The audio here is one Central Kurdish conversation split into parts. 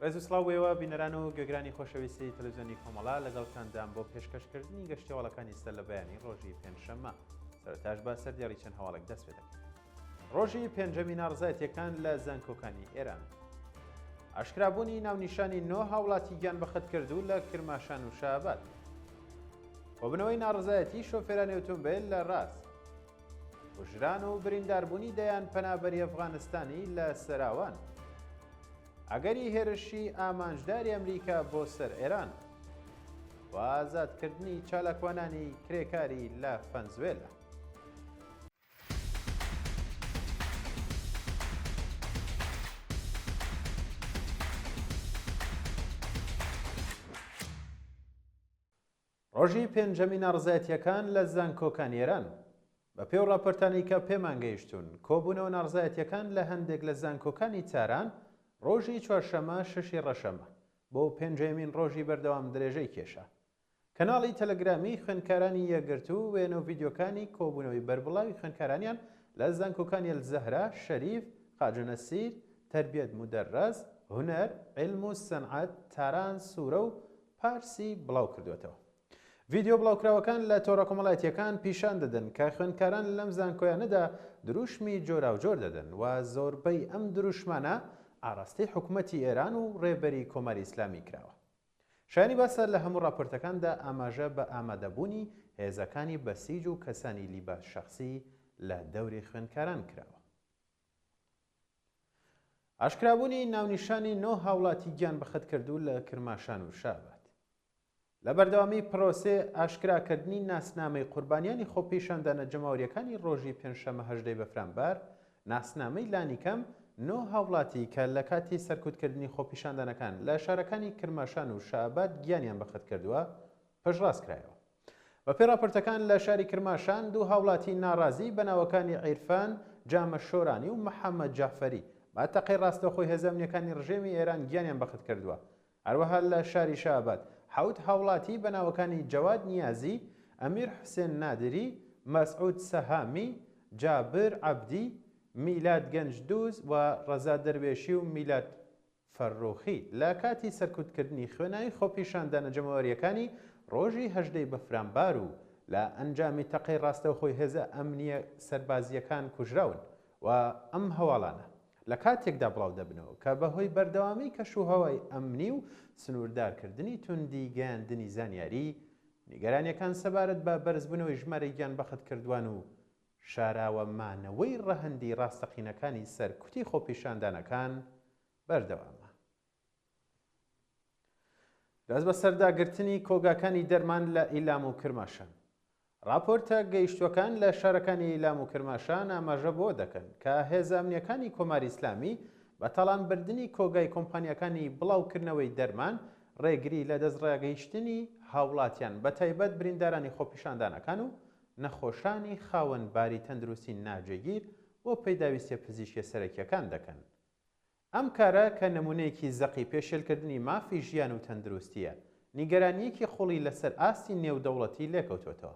ڕێز و سڵاوێەوە بینەران و گوێگرانی خۆشەویستی تەلەڤیزیۆنی کۆمەڵا لەگەڵتاندام بۆ پێشکەشکردنی گەشتیاوەڵەکانی سەر لە بەیانی ڕۆژی پێنجشەممە. سەرەتاش بە سەردیاڕی چەند هەواڵێک دەست پێ دەکەین. ڕۆژی پێنجەمین ناڕزایەتیەکان لە زانکۆکانی ئێران. ئاشکرابوونی ناونیشانی 9 هاوڵاتی گیان بەخت کردو لە کرماشان و شابات. کۆبنەوەی ناڕزایەتی شۆفێرانی ئۆتۆمبیل لە ڕاست. کوژران و برینداربوونی دەیان پەنابەری ئەفغانستانی لە سەراوان. ئەگەری هێرشی ئامانجداری ئەمریکا بۆ سەر ئێران و ئازادکردنی چالاکوانانی کرێکاری لە ڤەنزوێلا. ڕۆژی پێنجەمین ناڕزایەتیەکان لە زانکۆکانی ئێران. بە پێو ڕاپۆرتانی کە پێمان گەیشتون، کۆبوونەوە ناڕزایەتیەکان لە هەندێک لە زانکۆکانی تاران ڕۆژی چوارشەمە شەشی ڕەشەمە بۆ پێنجەمین ڕۆژی بەردەوام درێژەی کێشە. کەناڵی تەلەگرامی خوێندکارانی یەکگرتو و وێنە و ڤیدیۆکانی کۆبوونەوەی بەربڵاوی خوێندکارانیان لە زانکۆکانی ئەلزەهرا، شەریف، خاجەنەسیر، تەربیەت مودەرڕەز، هونەر، عیلم و سەنعەت، تاران، سوورە و پارسی بڵاو کردوێتەوە. ڤیدیۆ بڵاوکراوەکان لە تۆڕە کۆمەڵایەتیەکان پیشان دەدەن کە خوێندکاران لەم زانکۆیانەدا دروشمی جۆراوجۆر دەدەن و زۆربەی ئەم دروشمانە ئاراستەی حکوومەتی ئێران و ڕێبەری کۆماری ئیسلامی کراوە. شایانی باسە لە هەموو ڕاپۆرتەکاندا ئاماژە بە ئامادەبوونی هێزەکانی بەسیج و کەسانی لیباس شەخسی لە دەوری خوێندکاران کراوە. ئاشکرابوونی ناونیشانی 9 هاوڵاتی گیان بەخت کردو لە کرماشان و شابات. لە بەردەوامی پرۆسێ ئاشکراکردنی ناسنامەی قوربانیانی خۆپیشاندانە جەماوەریەکانی ڕۆژی پێنجشەممە 18 بەفرامبەر، ناسنامەی لانیکەم 9 هاوڵاتی کە لە کاتی سەرکوتکردنی خۆپیشاندانەکان لە شارەکانی کرماشان و شابات گیانیان بەخت کردووە پەشڕاست کرایەوە. بە پێی راپۆرتەکان لە شاری کرماشان 2 هاوڵاتی ناڕازی بە ناوەکانی عیرفان جامە شۆرانی و محەممەد جافەری با تەقەی ڕاستەخۆی هێزە ئەمنیەکانی ڕژێمی ئێران گیانیان بەخت کردووە. هەروەها لە شاری شابات 7 هاوڵاتی بە ناوەکانی جەواد نیازی، ئەمیر حوسێن نادری، مەسعود سەهامی، جابر عەبدی، میلاد گەنجدوز و ڕەزا دەروێشی و میلاد فەرڕوخی لە کاتی سەرکوتکردنی خوێناوی خۆپیشاندانە جەماوەریەکانی ڕۆژی 18 بەفرامبەر و لە ئەنجامی تەقەی ڕاستەوخۆی هێزە ئەمنیە سەربازیەکان کوژراون و ئەم هەواڵانە لە کاتێکدا بڵاو دەبنەوە کە بەهۆی بەردەوامی کەشوهەوای ئەمنی و سنووردارکردنی توندی گەیاندنی زانیاری، نیگەرانیەکان سەبارەت بە بەرزبوونەوەی ژمارەی گیان بەخت کردووان و شاراوەمانەوەی ڕەهەندی ڕاستەقینەکانی سەرکوتی خۆپیشاندانەکان بەردەوامە. دەست بە سەرداگرتنی کۆگاکانی دەرمان لە ئیلام و کرماشان. راپۆرتە گەیشتوەکان لە شارەکانی ئیلام و کرماشان ئاماژە بۆ دەکەن کە هێزە ئەمنیەکانی کۆماری ئیسلامی بە تاڵانبردنی کۆگای کۆمپانیەکانی بڵاوکردنەوەی دەرمان ڕێگری لە دەستڕاگەیشتنی هاوڵاتیان بە تایبەت بریندارانی خۆپیشاندانەکان و نەخۆشانی خاوەنباری تەندروستی ناجێگیر بۆ پەیداویستە پزیشکیە سەرەکیەکان دەکەن. ئەم کارە کە نمونەیەکی زەقی پێشێلکردنی مافی ژیان و تەندروستیە، نیگەرانیەکی خوڵی لەسەر ئاستی نێودەوڵەتی لێکەوتوێتەوە.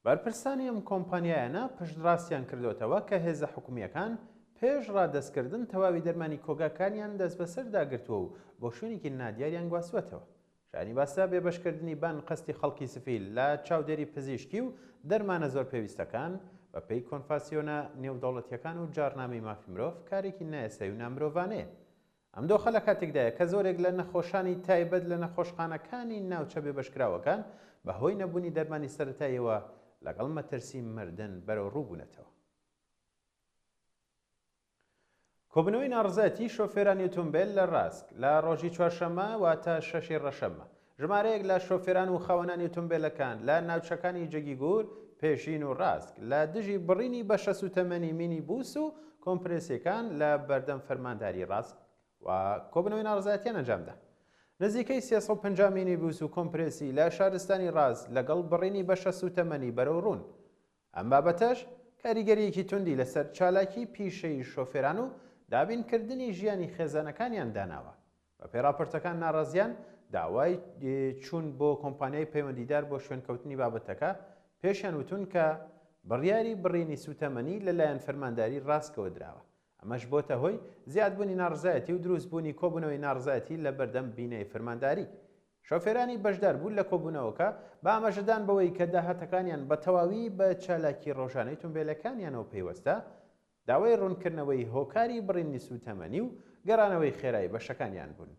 بەرپرسانی ئەم کۆمپانیایانە پشتڕاستیان کردوێتەوە کە هێزە حکومیەکان پێش ڕادەستکردن تەواوی دەرمانی کۆگاکانیان دەست بەسەر داگرتووە و بۆ شوێنێکی نادیاریان گواستوێتەوە. شانی باسا بێبەشکردنی بان قەستی خەڵکی سفیل لە چاودێری پزیشکی و دەرمانە زۆر پێویستەکان بە پێی کۆنفاسیۆنە نێودەوڵەتیەکان و جارنامەی مافی مرۆڤ کارێکی نایەسایی و نامرۆڤانەیە. ئەم دۆخە لە کاتێکدایە کە زۆرێک لە نەخۆشانی تایبەت لە نەخۆشخانەکانی ناوچە بێبەشکراوەکان بەهۆی نەبوونی دەرمانی سەرەتاییەوە لەگەڵ مەترسی مردن بەرەو ڕووبوونەتەوە. کۆبنەوەی ناڕزایەتی شۆفێرانی ئۆتۆمبیل لە ڕاسک لە ڕۆژی چوارشەممە واتە شەشی ڕەشەممە. ژمارەیەک لە شۆفێران و خاوەنانی ئۆتۆمبیلەکان لە ناوچەکانی جەگیگور، پێشین و ڕاسک لە دژی بڕینی بە 6 تەمەنی مینی بوس و کۆمپرسیەکان لە بەردەم فەرمانداری ڕاسک و کۆبنەوەی ناڕزایەتیان ئەنجامدا. نزیکەی 350 مینی بوس و کۆمپرسی لە شارستانی ڕاز لەگەڵ بڕینی بە 6 تەمەنی بەرەو ڕوون. ئەم بابەتەش کاریگەریەکی توندی لەسەر چالاکی پیشەی شۆفێران و دابینکردنی ژیانی خێزانەکانیان داناوە. بە پێی راپۆرتەکان ناڕازیان داوای چوون بۆ کۆمپانیای پەیوەندیدار بۆ شوێنکەوتنی بابەتەکە پێشیان وتون کە بڕیاری بڕینی سوتەمەنی لەلایەن فەرمانداری ڕاستکەوە دراوە. ئەمەش بۆتە هۆی زیادبوونی ناڕزایەتی و دروستبوونی کۆبوونەوەی ناڕزایەتی لە بەردەم بینەی فەرمانداری. شۆفێرانی بەشدار بوون لە کۆبوونەوەکە بە ئاماژەدان بەوەی کە داهاتەکانیان بە تەواوی بە چالاکی ڕۆژانەی تۆمبیلەکانیانەوە پەیوەستە، داوای ڕوونکردنەوەی هۆکاری بڕینی سوتەمەنی و گەڕانەوەی خێرایی بەشەکانیان بوون.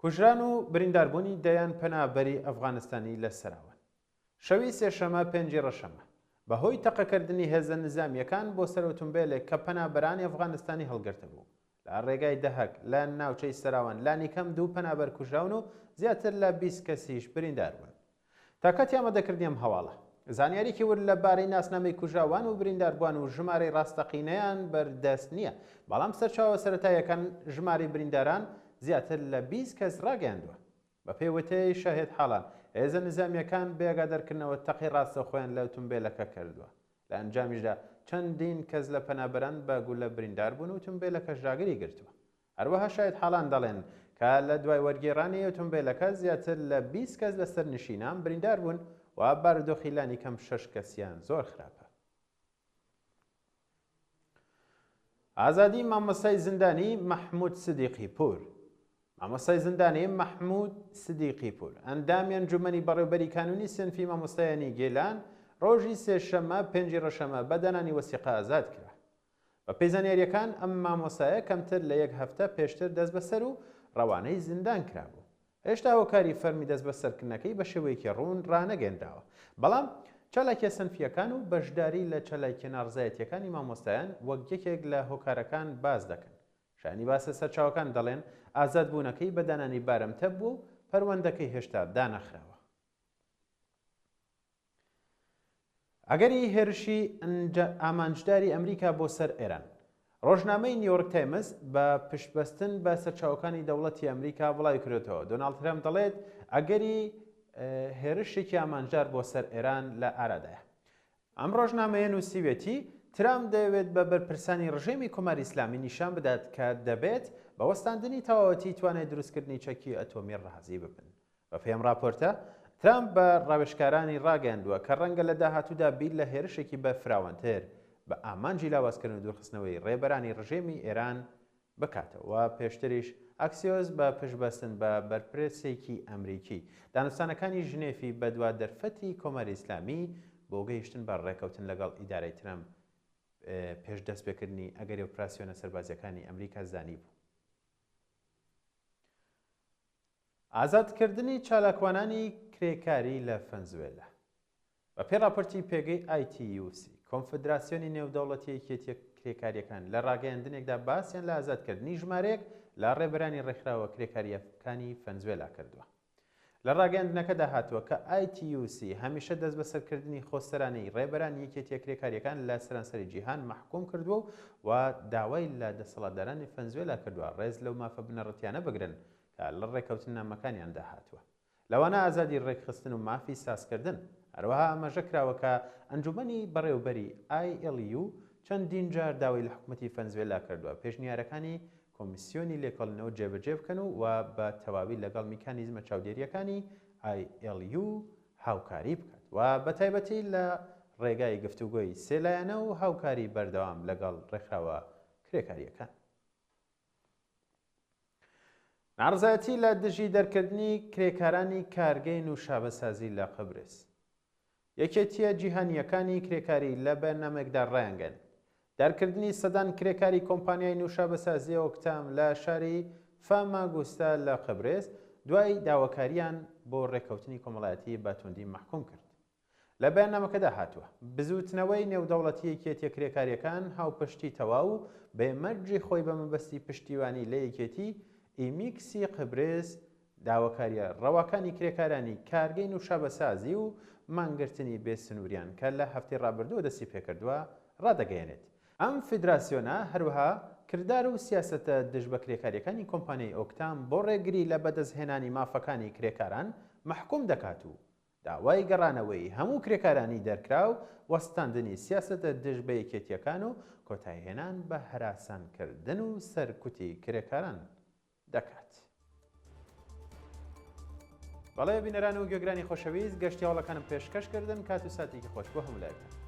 کوژران و برینداربوونی دەیان پەنابەری ئەفغانستانی لە سەراوان. شەوی سێشەمە 5 ڕەشەمە بەهۆی تەقەکردنی هێزە نظامیەکان بۆ سەر ئۆتۆمبیلێک کە پەنابەرانی ئەفغانستانی هەڵگرتە بوو لە ڕێگای دەهەک لە ناوچەی سەراوان لانی کەم 2 پەنابەر کوژراون و زیاتر لە 20 کەسیش بریندار بوون. تاکەتی ئامادەکردنی ئەم هەواڵە زانیاریکی ورد لەبارەی ناسنامەی کوژراوان و برینداربووان و ژمارەی ڕاستەقینەیان بەردەست نییە، بەڵام سەرچاوە سەرەتاییەکان ژمارەی برینداران زیاتر لە 20 کەس ڕاگەیاندووە. بە پێیوتەی شاهێد حاڵان هێزە نظامیەکان بێگادەرکردنەوە تەقی ڕاستە خۆیان لە ئۆتۆمبیلەکە کردووە. لە ئەنجامیشدا چەندین کەس لە پەنابەران بە گوولە بریندار بوون و ئۆتۆمبیلەکە ژاگری گرتووە. هەروەها شاهێد حاڵان دەڵێن کە لە دوای وەرگێڕانی ئۆتۆمبیلەکە زیاتر لە 20 کەس لەسەر نشینان بریندار بوون و بارودۆخی لانی کەم 6 کەسیان زۆر خراپە. ئازادی مامۆستای زیندانی مەحموود سدیقی پور. مامۆستای زیندانی مەحموود سدیقی پور ئەندامی ئەنجومەنی بەڕێوەبەری کانونی سنفی مامۆستایانی گێلان ڕۆژی سێشەمە 5 ڕەشەمە بەدانانی وەسیقە ئازاد کرا. بە پێی زانیاریەکان ئەم مامۆستایە کەمتر لە 1 هەفتە پێشتر دەست بەسەر و ڕەوانەی زیندان کرابوو. هێشتا هۆکاری فەرمی دەست بەسەرکردنەکەی بە شێوەیەکی ڕوون ڕانەگەێنراوە، بەڵام چالاکیە سنفیەکان و بەشداری لە چالاکی ناڕزایەتیەکانی مامۆستایان وەک یەکێک لە هۆکارەکان باز دەکەن. شانی باسە سەرچاوەکان دەڵێن ئازادبوونەکەی بەدانانی بارەمتە بوو، پەروەندەکەی هێشتا دانەخراوە. ئەگەری هێرشی ئامانجداری ئەمریکا بۆ سەر ئێران. ڕۆژنامەی نیویۆرک تایمز بە پشتبەستن بە سەرچاوەکانی دەوڵەتی ئەمریکا وڵای کرێتەوە دۆناڵد ترامپ دەڵێت ئەگەری هێرشێکی ئامانجدار بۆ سەر ئێران لە ئارادایە. ئەم ڕۆژنامەیە نووسیوێتی ترامپ دەیەوێت بە بەرپرسانی ڕژێمی کۆماری ئیسلامی نیشان بدات کە دەبێت بە وەستاندنی تەواوەتی توانای دروستکردنی چەکی ئەتۆمی ڕەهەزی ببن. بە پێم راپۆرتە ترامپ بە ڕاوێژکارانی ڕاگەاندووە کە ڕەنگە لە داهاتوودا بیر لە هێرشێکی بە فراوانتر بە ئامانجی لاوازکردن و دوورخستنەوەی ڕێبەرانی ڕژێمی ئێران بکاتەوە. پێشتریش ئاکسیۆز بە پشتبەستن بە بەرپرسێکی ئەمریکی دانوستانەکانی ژنێفی بە دوا دەرفەتی کۆماری ئیسلامی بۆ گەیشتن بە ڕێکەوتن لەگەڵ ئیدارەی ترامپ پێش دەستپێکردنی ئەگەری ئۆپراسیۆنە سەربازیەکانی ئەمریکا زانی بوو. ئازادکردنی چالاکوانانی کرێکاری لە ڤەنزوێلا. بە پێی راپۆرتی پێگەی ITUC کۆنفدراسیۆنی نێودەوڵەتی یەکێتیە کرێکاریەکان لە ڕاگەیاندنێکدا باسییان لە ئازادکردنی ژمارەیەک لە ڕێبەرانی ڕێکخراوە کرێکاریەکانی ڤەنزوێلا کردووە. لە ڕاگەیاندنەکەدا هاتووە کە ITUC هەمیشە دەست بەسەرکردنی خۆسەرانەی ڕێبەرانی یەکێتیە کرێکاریەکان لە سەرانسەری جیهان محکوم کردووە و داوای لە دەسەڵاتدارانی ڤەنزوێلا کردووە ڕێز لەو مافە بنەڕەتیانە بگرن کە لە ڕێکەوتن نامەکانیاندا هاتووە. لەوانە ئازادی ڕێکخستن و مافی سازکردن. هەروەها ئاماژە کراوە کە ئەنجومەنی بەڕێوەبەری ILU چەندین جار داوای لە حکوومەتی ڤەنزوێلا کردووە پێشنیارەکانی کۆمیسیۆنی لێکۆڵینەوە جێبەجێ بکەن و بە تەواوی لەگەڵ میکانیزمە چاودێریەکانی ILU هاوکاری بکات و بە تایبەتی لە ڕێگای گفتوگۆی سێلایەنە و هاوکاری بەردەوام لەگەڵ ڕێکخراوە کرێکاریەکان. ناڕزایەتی لە دژی دەرکردنی کرێکارانی کارگەی نوشابەسازی لە قبرس. یەکێتیە جیهانیەکانی کرێکاری لە بەرنامێکدا ڕایانگەن دەرکردنی سەدان کرێکاری کۆمپانیای نوشابەسازی ئۆکتام لە شاری فاماگوستا لە قبرس دوای داواکاریان بۆ ڕێکەوتنی کۆمەڵایەتی بەتوندی محکوم کرد. لە بەیاننامەکەدا هاتووە بزوتنەوەی نێودەوڵەتی یەکێتیە کرێکاریەکان هاوپشتی تەواو بێمەرجی خۆی بە مەبەستی پشتیوانی لە یەکێتی ئیمیکسی قبرس داواکاریە ڕەواکانی کرێکارانی کارگەی نوشابەسازی و مانگرتنی بێسنووریان کە لە هەفتەی ڕابردووە دەستی پێکردووە ڕادەگەیەنێت. ئەم فیدراسیۆنە هەروەها کردار و سیاسەتە دژ بە کرێکاریەکانی کۆمپانیای ئۆکتام بۆ ڕێگری لە بەدەستهێنانی مافەکانی کرێکاران محکوم دەکات و داوای گەڕانەوەی هەموو کرێکارانی دەرکرا و وەستاندنی سیاسەتە دژ بە یەکێتیەکان و کۆتایهێنان بە هەراسانکردن و سەرکوتی کرێکاران دەکات. بەڵێ بینەران و گوێگرانی خۆشەویست گەشتی هەوڵەکانم پێشکەشکردن کات و ساتێکی خۆش بۆ هەموو لایەکان.